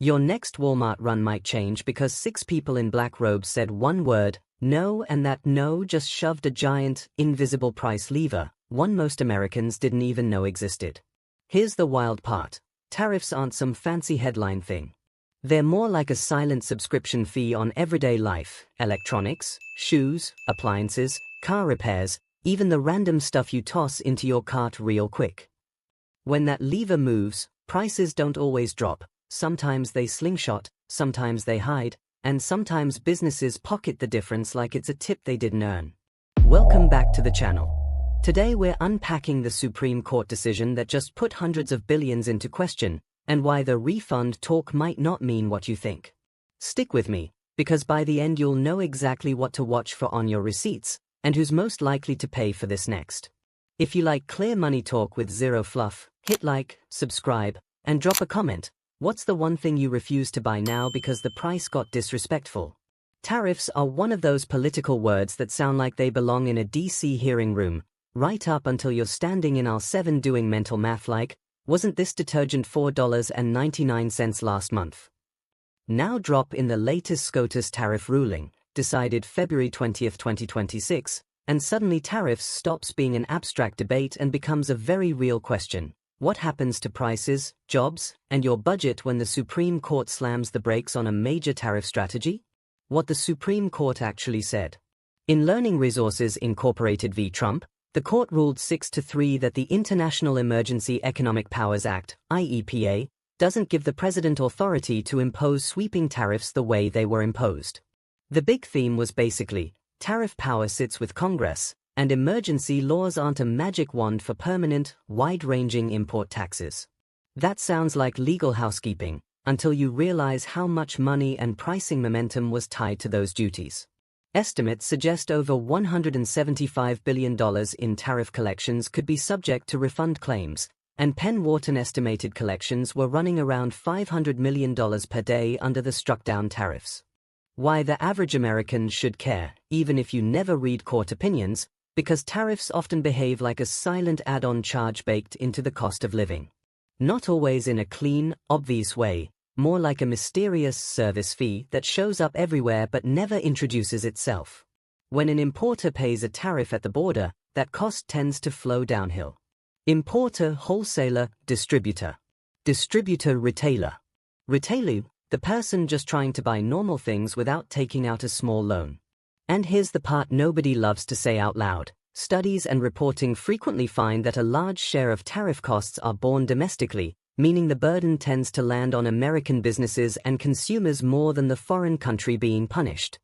Your next Walmart run might change because 6 people in black robes said one word, no, and that no just shoved a giant, invisible price lever, one most Americans didn't even know existed. Here's the wild part. Tariffs aren't some fancy headline thing. They're more like a silent subscription fee on everyday life: electronics, shoes, appliances, car repairs, even the random stuff you toss into your cart real quick. When that lever moves, prices don't always drop. Sometimes they slingshot, sometimes they hide, and sometimes businesses pocket the difference like it's a tip they didn't earn. Welcome back to the channel. Today we're unpacking the Supreme Court decision that just put hundreds of billions into question, and why the refund talk might not mean what you think. Stick with me, because by the end you'll know exactly what to watch for on your receipts, and who's most likely to pay for this next. If you like clear money talk with zero fluff, hit like, subscribe, and drop a comment. What's the one thing you refuse to buy now because the price got disrespectful? Tariffs are one of those political words that sound like they belong in a DC hearing room, right up until you're standing in aisle 7 doing mental math like, wasn't this detergent $4.99 last month? Now drop in the latest SCOTUS tariff ruling, decided February 20, 2026, and suddenly tariffs stops being an abstract debate and becomes a very real question. What happens to prices, jobs, and your budget when the Supreme Court slams the brakes on a major tariff strategy? What the Supreme Court actually said. In Learning Resources Incorporated v. Trump, the court ruled 6-3 that the International Emergency Economic Powers Act, IEPA, doesn't give the president authority to impose sweeping tariffs the way they were imposed. The big theme was basically, tariff power sits with Congress, and emergency laws aren't a magic wand for permanent, wide-ranging import taxes. That sounds like legal housekeeping, until you realize how much money and pricing momentum was tied to those duties. Estimates suggest over $175 billion in tariff collections could be subject to refund claims, and Penn Wharton estimated collections were running around $500 million per day under the struck-down tariffs. Why the average American should care, even if you never read court opinions, because tariffs often behave like a silent add-on charge baked into the cost of living. Not always in a clean, obvious way, more like a mysterious service fee that shows up everywhere but never introduces itself. When an importer pays a tariff at the border, that cost tends to flow downhill. Importer, wholesaler, distributor. Distributor, retailer. Retailer, the person just trying to buy normal things without taking out a small loan. And here's the part nobody loves to say out loud. Studies and reporting frequently find that a large share of tariff costs are borne domestically, meaning the burden tends to land on American businesses and consumers more than the foreign country being punished.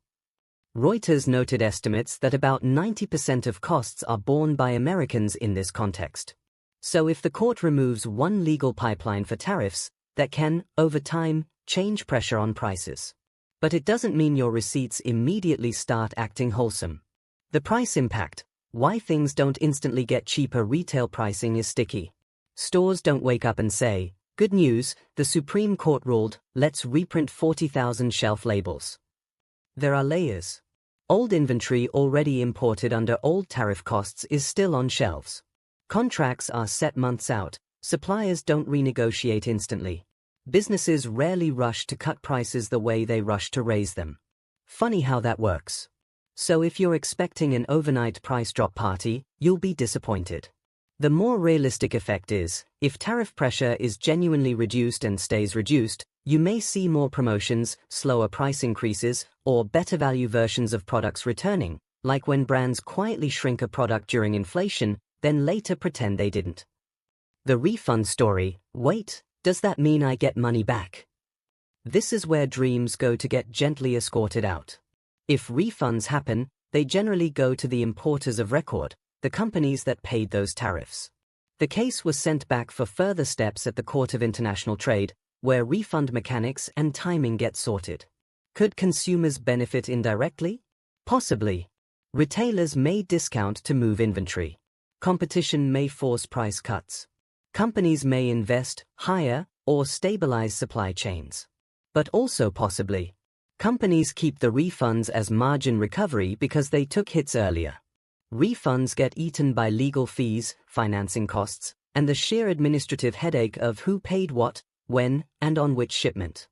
Reuters noted estimates that about 90% of costs are borne by Americans in this context. So if the court removes one legal pipeline for tariffs, that can, over time, change pressure on prices. But it doesn't mean your receipts immediately start acting wholesome. The price impact, why things don't instantly get cheaper. Retail pricing is sticky. Stores don't wake up and say, good news, the Supreme Court ruled, let's reprint 40,000 shelf labels. There are layers. Old inventory already imported under old tariff costs is still on shelves. Contracts are set months out, suppliers don't renegotiate instantly. Businesses rarely rush to cut prices the way they rush to raise them. Funny how that works. So if you're expecting an overnight price drop party, you'll be disappointed. The more realistic effect is, if tariff pressure is genuinely reduced and stays reduced, you may see more promotions, slower price increases, or better value versions of products returning, like when brands quietly shrink a product during inflation, then later pretend they didn't. The refund story, wait. Does that mean I get money back? This is where dreams go to get gently escorted out. If refunds happen, they generally go to the importers of record, the companies that paid those tariffs. The case was sent back for further steps at the Court of International Trade, where refund mechanics and timing get sorted. Could consumers benefit indirectly? Possibly. Retailers may discount to move inventory. Competition may force price cuts. Companies may invest, hire, or stabilize supply chains. But also possibly, companies keep the refunds as margin recovery because they took hits earlier. Refunds get eaten by legal fees, financing costs, and the sheer administrative headache of who paid what, when, and on which shipment.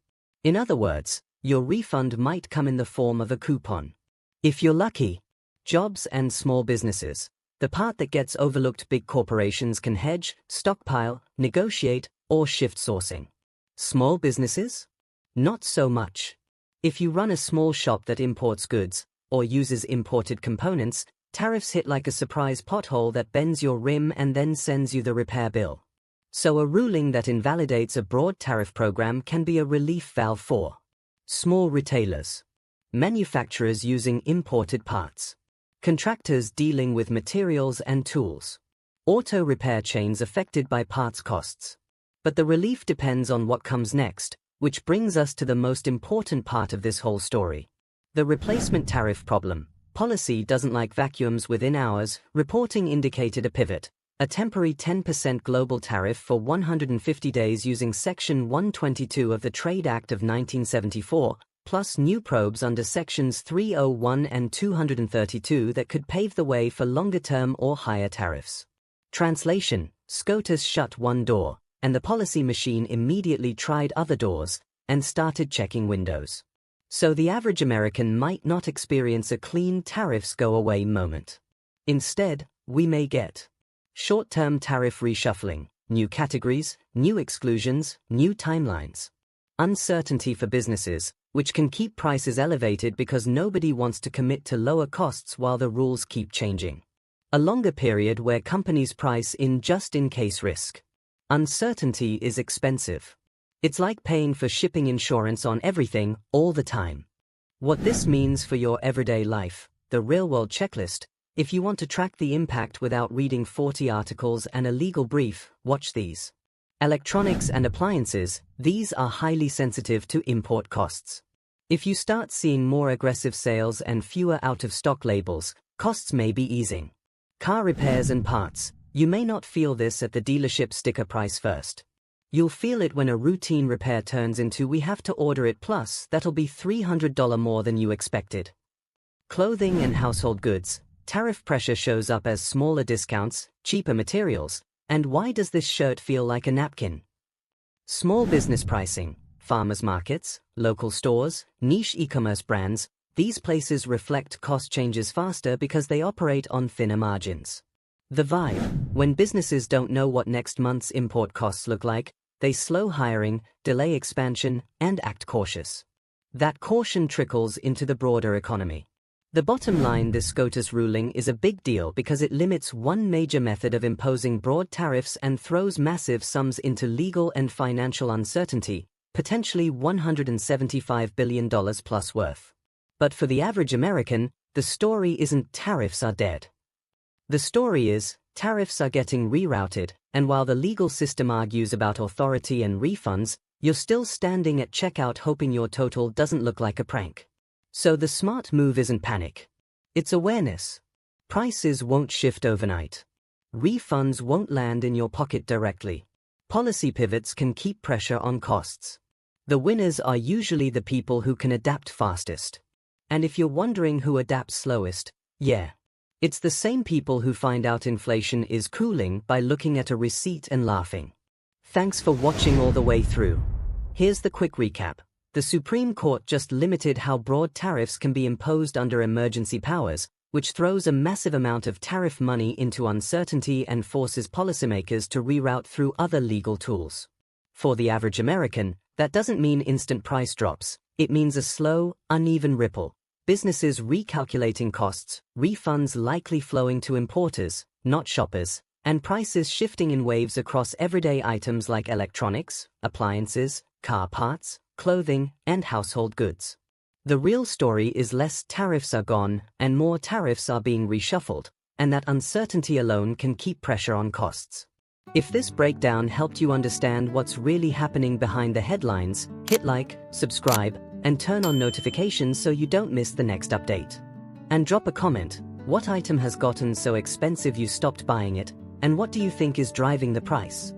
In other words, your refund might come in the form of a coupon. If you're lucky. Jobs and small businesses. The part that gets overlooked: big corporations can hedge, stockpile, negotiate, or shift sourcing. Small businesses? Not so much. If you run a small shop that imports goods, or uses imported components, tariffs hit like a surprise pothole that bends your rim and then sends you the repair bill. So a ruling that invalidates a broad tariff program can be a relief valve for small retailers, manufacturers using imported parts, contractors dealing with materials and tools, auto repair chains affected by parts costs. But the relief depends on what comes next, which brings us to the most important part of this whole story. The replacement tariff problem. Policy doesn't like vacuums within hours. Reporting indicated a pivot, a temporary 10% global tariff for 150 days using Section 122 of the Trade Act of 1974, plus new probes under Sections 301 and 232 that could pave the way for longer-term or higher tariffs. Translation: SCOTUS shut one door, and the policy machine immediately tried other doors and started checking windows. So the average American might not experience a clean tariffs go away moment. Instead, we may get short-term tariff reshuffling, new categories, new exclusions, new timelines. Uncertainty for businesses, which can keep prices elevated because nobody wants to commit to lower costs while the rules keep changing. A longer period where companies price in just-in-case risk. Uncertainty is expensive. It's like paying for shipping insurance on everything, all the time. What this means for your everyday life, the real-world checklist. If you want to track the impact without reading 40 articles and a legal brief, watch these. Electronics and appliances, these are highly sensitive to import costs. If you start seeing more aggressive sales and fewer out-of-stock labels, costs may be easing. Car repairs and parts, you may not feel this at the dealership sticker price first. You'll feel it when a routine repair turns into "we have to order it plus that'll be $300 more than you expected." Clothing and household goods, tariff pressure shows up as smaller discounts, cheaper materials, and why does this shirt feel like a napkin? Small business pricing, farmers markets, local stores, niche e-commerce brands, these places reflect cost changes faster because they operate on thinner margins. The vibe: when businesses don't know what next month's import costs look like, they slow hiring, delay expansion, and act cautious. That caution trickles into the broader economy. The bottom line: this SCOTUS ruling is a big deal because it limits one major method of imposing broad tariffs and throws massive sums into legal and financial uncertainty, potentially $175 billion plus worth. But for the average American, the story isn't tariffs are dead. The story is, tariffs are getting rerouted, and while the legal system argues about authority and refunds, you're still standing at checkout hoping your total doesn't look like a prank. So the smart move isn't panic. It's awareness. Prices won't shift overnight. Refunds won't land in your pocket directly. Policy pivots can keep pressure on costs. The winners are usually the people who can adapt fastest. And if you're wondering who adapts slowest, yeah. It's the same people who find out inflation is cooling by looking at a receipt and laughing. Thanks for watching all the way through. Here's the quick recap. The Supreme Court just limited how broad tariffs can be imposed under emergency powers, which throws a massive amount of tariff money into uncertainty and forces policymakers to reroute through other legal tools. For the average American, that doesn't mean instant price drops. It means a slow, uneven ripple. Businesses recalculating costs, refunds likely flowing to importers, not shoppers, and prices shifting in waves across everyday items like electronics, appliances, car parts, clothing, and household goods. The real story is less tariffs are gone and more tariffs are being reshuffled, and that uncertainty alone can keep pressure on costs. If this breakdown helped you understand what's really happening behind the headlines, hit like, subscribe, and turn on notifications so you don't miss the next update. And drop a comment: what item has gotten so expensive you stopped buying it, and what do you think is driving the price?